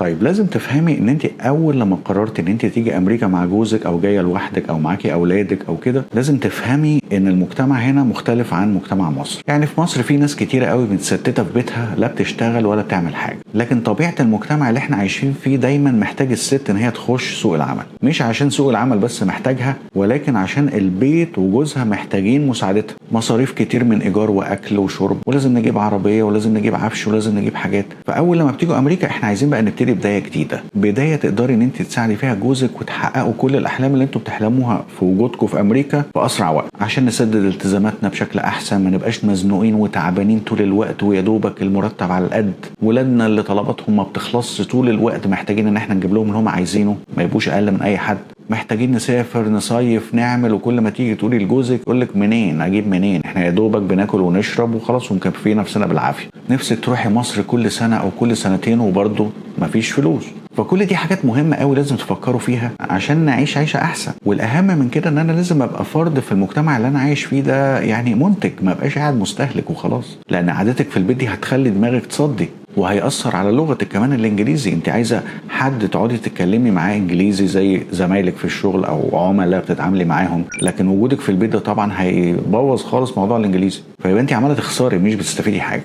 طيب لازم تفهمي ان انت اول لما قررت ان انت تيجي امريكا مع جوزك او جايه لوحدك او معاكي اولادك او كده، لازم تفهمي ان المجتمع هنا مختلف عن مجتمع مصر. يعني في مصر في ناس كتيره قوي متستته في بيتها، لا بتشتغل ولا بتعمل حاجه، لكن طبيعه المجتمع اللي احنا عايشين فيه دايما محتاج الست ان هي تخش سوق العمل، مش عشان سوق العمل بس محتاجها، ولكن عشان البيت وجوزها محتاجين مساعدتها. مصاريف كتير من ايجار واكل وشرب، ولازم نجيب عربيه ولازم نجيب عفش ولازم نجيب حاجات. فاول لما بتيجوا امريكا احنا عايزين بقى نبتدي بدايه جديده، بدايه تقدري ان انت تساعدي فيها جوزك وتحققوا كل الاحلام اللي انتوا بتحلموها في وجودكم في امريكا في اسرع وقت، عشان نسدد التزاماتنا بشكل احسن، ما نبقاش مزنوقين وتعبانين طول الوقت ويا دوبك المرتب على القد، ولادنا اللي طلباتهم ما بتخلصش طول الوقت محتاجين ان احنا نجيب لهم اللي هم عايزينه، ما يبقوش اقل من اي حد. محتاجين نسافر نصيف نعمل، وكل ما تيجي تقولي لجوزك يقول لك منين اجيب منين، احنا يا دوبك بناكل ونشرب وخلاص ومكفيين نفسنا بالعافيه. نفسك تروحي مصر كل سنه او كل سنتين وبرضه مفيش فلوس. فكل دي حاجات مهمه قوي لازم تفكروا فيها عشان نعيش عيشه احسن. والاهم من كده ان انا لازم ابقى فرد في المجتمع اللي انا عايش فيه ده، يعني منتج، ما بقاش قاعد مستهلك وخلاص، لان قعدتك في البيت دي هتخلي دماغك تصدي وهيأثر على لغتك كمان الانجليزي. انت عايزه حد تقعدي تتكلمي معاه انجليزي زي زمايلك في الشغل او عملاء بتتعاملي معاهم، لكن وجودك في البيت ده طبعا هيبوظ خالص موضوع الانجليزي، فيبقى انت عماله تخسري مش بتستفيدي حاجه.